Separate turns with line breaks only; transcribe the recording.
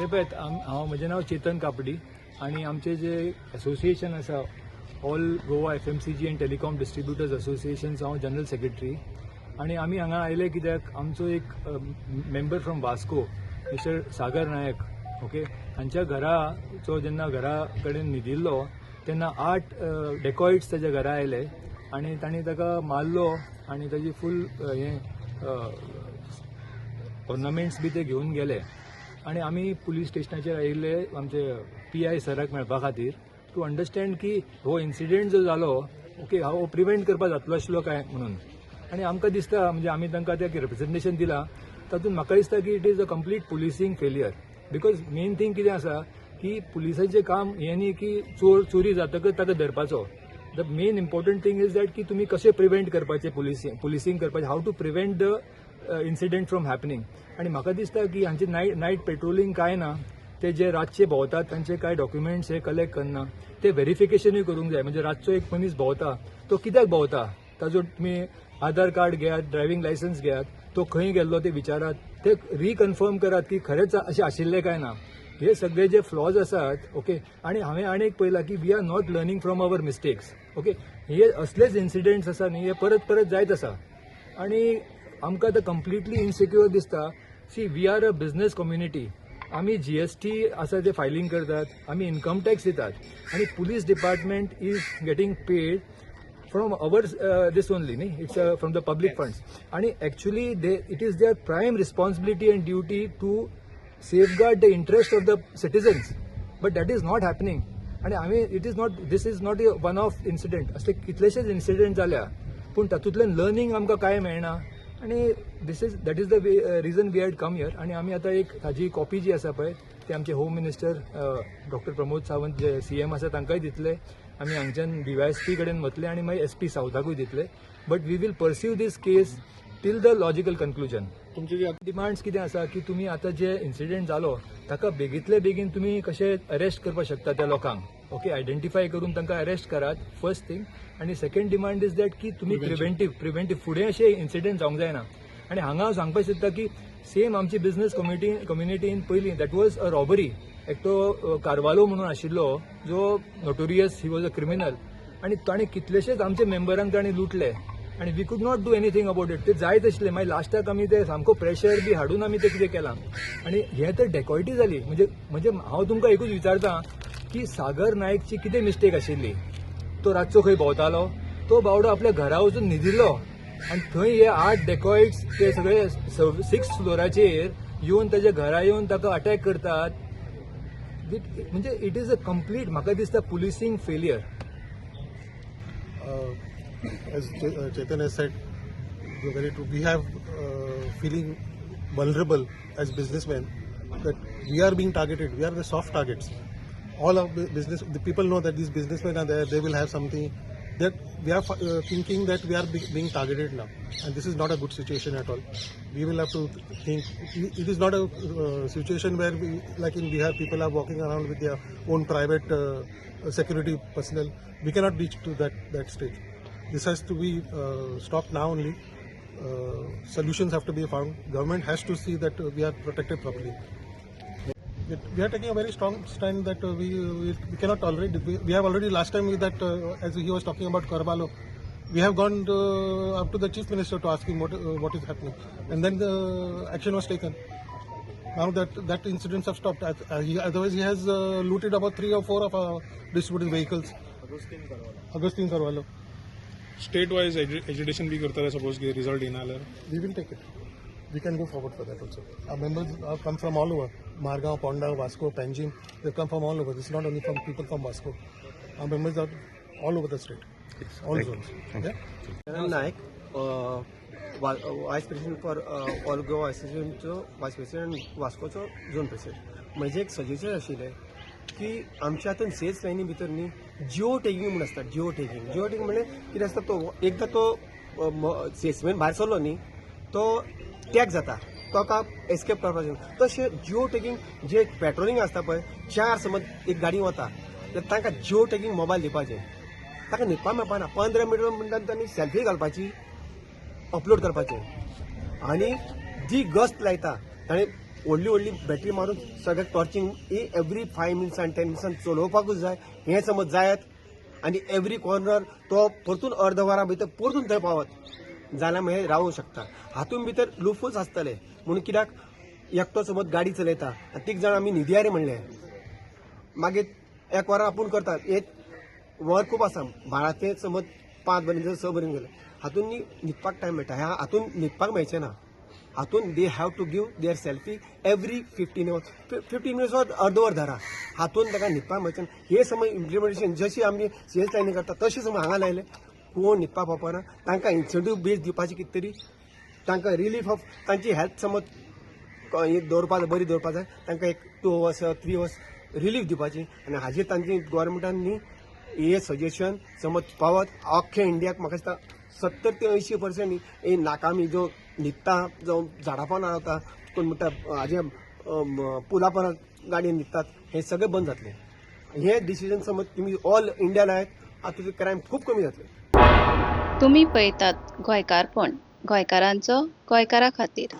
हे पळय म्हजें नांव चेतन कापडी आणि आमचे जे असोसिएशन आसा all Goa FMCG and telecom distributors associations हांव जनरल सेक्रेटरी आणि आमी हांगा आयले कित्याक आमचो एक member from Vasco mister Sagar Naik okay हांच्या घराचो जेन्ना घरा कडेन न्हिदिल्लो तेन्ना 8 डेकॉइट्स ताच्या घरा आयले आणि तांणी ताका मारलो आणि ताजी फूल ऑर्नामेंट्स बी ते घेवन गेले आणि आमी पुलीस स्टेशनाचेर आयिल्ले आमचे PI सराक मेळपा खातीर टू अंडरस्टँड की हो इन्सिडेंट जो जालो ओके हो प्रिवेंट करपा जातलो आशिल्लो काय म्हणून आणि आमकां दिसता म्हणजे आमी तांकां तें रिप्रेझेंटेशन दिलां तातूंत म्हाका दिसता की it is a complete policing failure because main thing कितें आसा की पुलिसांचें काम हें न्ही की चोरी जातकच ताका धरपाचो the main important thing is that की तुमी कशें प्रिवेंट करपाचें पुलिसींग करपाचें how to prevent the incident from happening आणि म्हाका दिसता की हांचे नायट पेट्रोलिंग काय ना ते जे रातचे भोंवतात तांचे कांय डॉक्युमेंट्स हे कलेक्ट करना ते व्हेरिफिकेशनूय करूंक जाय म्हणजे रातचो एक मनीस भोंवता तो कित्याक भोंवता ताजो तुमी आधार कार्ड घेयात ड्रायव्हिंग लायसन्स घेयात तो खंय गेल्लो ते विचारात ते रिकन्फर्म करात की खरेंच अशें आशिल्लें काय ना हे सगळे जे फ्लॉज आसात ओके आणि हांवें आनी एक पळयलां की we are not learning from our mistakes okay हे असलेच इन्सिडेंट्स आसा न्ही हे परत परत जायत आसा आणि आमकां आतां कंप्लिटली इनसिक्युअर दिसता see we are a business community आमी GST आसा ते फायलिंग करतात आमी इन्कम टॅक्स दितात आणि police department is getting paid from our this only न्ही it's from the public funds आणि actually it is their prime responsibility and duty to safeguard the interest of the citizens but that is not happening आणि आम्ही this is not a one off incident असले कितलेशेच incident जाल्या पूण तातूंतल्यान learning आमकां काय मेळना आणि that is the reason we had come here आणि आमी आतां एक ताजी कॉपी जी आसा पळय ते आमचे home minister doctor Pramod Sawant जे CM आसा तांकांय दितले आमी हांगच्यान DYSP कडेन वतले आणि मागीर SP सावथाकूय दितले but we will pursue this case till the logical conclusion तुमचे जे डिमांड्स कितें आसा की तुमी आतां जे इन्सिडेंट जालो ताका बेगींतले बेगीन तुमी कशें अरेस्ट करपाक शकता त्या लोकांक ओके आयडेंटिफाय करून तांकां अरेस्ट करात फर्स्ट थिंग आणि सेकंड डिमांड इज दॅट की तुमी प्रिव्हेंटीव फुडें अशें इन्सिडेंट जावंक जायना आणि हांगा हांव सांगपाक सोदता की सेम आमची बिझनेस कम्युनिटीन पयलीं दॅट वॉज अ रॉबरी एकटो कारवालो म्हणून आशिल्लो जो notorious he was a criminal आणि ताणें कितलेशेच आमचे मेंबरांक ताणें लुटले आणि वी कुड not do anything about it ते जायत आशिल्ले मागीर लास्टाक आमी ते सामको प्रेशर बी हाडून आमी ते कितें केलां आणि हे तर डेकॉयटी जाली म्हणजे हांव तुमकां एकूच विचारतां की सागर नायकची कितें मिस्टेक आशिल्ली तो रातचो खंय भोंवतालो तो बावडो आपल्या घरा वचून न्हिदिल्लो आणि थंय हे 8 डेकॉइट्स ते सगळे 6th फ्लोराचेर येवन ताच्या घरा येवन ताका अटॅक करतात म्हणजे इट इज अ कंप्लीट म्हाका दिसता पुलिसींग failure.
As Chetan has said, very true. We have feeling vulnerable as businessmen that we are being targeted. We are the soft targets. All of business, the people know that these businessmen are there. They will have something. That we are thinking that we are being targeted now, and this is not a good situation at all. We will have to think. It is not a situation where, like in Bihar, people are walking around with their own private security personnel. We cannot reach to that stage. This has to be stopped now only. Solutions have to be found. Government has to see that we are protected properly. We are taking a very strong stand that we cannot tolerate. We have already last time that as he was talking about Carvalho, we have gone up to the Chief Minister to ask him what is happening, and then the action was taken. Now that incidents have stopped. Otherwise, he has looted about 3 or 4 of our distributed vehicles. Agustin Carvalho.
State wise agitation भी करता है suppose के result इन आलर.
We will take it. We can go forward for that also. Our members have come from all over. Margao, Ponda, Vasco, Panjim. They come from all over. This is not only from people from Vasco. Our members are all over the state. All zones. Yeah?
Naik, Vice President for All Goa Association, Vice President Vasco Zone President. म्हणजे एक suggestion आशिल्लें की आमच्या हातून cells लायनी भितर न्ही geo tagging म्हणून आसता. जिओ टॅगिंग म्हणजे कितें आसता तो एकदां तो सेल्समॅन भायर सरलो न्ही तो टॅग जाता तो का एस्केप करपाचें. तशें जिओ टॅगिंग जे पेट्रोलिंग आसता पळय 4 समज एक गाडी वता जाल्यार तांकां जिओ टॅगिंग मोबायल दिवपाचें ताका न्हिदपा मेळपाना 15 मिनटान तांणी सेल्फी घालपाची अपलोड करपाचें आणि जी गस्त लायता ताणें व्हडली बॅटरी मारून सगळ्याक टॉर्चिंग एवरी 5 मिनिट्सान 10 मिनिट्सान चलोवपाकूच जाय हें समज जायत आनी एवरी कॉर्नर तो परतून अर्द वरा भितर परतून थंय पावत जाल्यार मागीर रावूंक शकता. हातून भितर लुफूच आसतले म्हणून कित्याक एकटो समज गाडी चलयता आनी 3 जाण आमी न्हिदयारे म्हणले मागीर 1 वरां आपूण करतात एक वर खूब आसा बाळाचे समज 5 पर्यंत 6 पर्यंत गेले हातून न्हिदपाक टायम मेळटा ह्या हातून न्हिदपाक मेळचें ना. हातून they have to give their selfie every 15 minutes अर्द वर धरा हातून ताका न्हिदपाक मेळचें ना. हे समज इम्प्लिमेंटेशन जशी आमी सीएस लायनी करता तशें समज हांगा लायले कोण न्हिदपाक पावना तांकां इन्सेंटीव बेज दिवपाची कितें तरी तांकां रिलीफ ऑफ तांची हेल्थ समज दवरपा बरी दवरपा जाय तांकां एक 2 hours 3 hours रिलीफ दिवपाची आनी हाजेर तांची गव्हर्मेंटान न्ही हे सजेशन समज पावत अख्ख्या इंडियाक म्हाका दिसता 70 ते 80% हे नाकामी जो न्हिदता जो झाडां पोंदा रावता कोण म्हणटा हाजे पुला पर गाडयेन न्हिदतात हे सगळें बंद जातलें. हे डिसिजन समज तुमी ऑल इंडिया लायत हातूंत क्रायम खूब कमी जातलें.
तुम्ही पळयतात गोंयकारपण गोंयकारांचो गोंयकारा खातीर.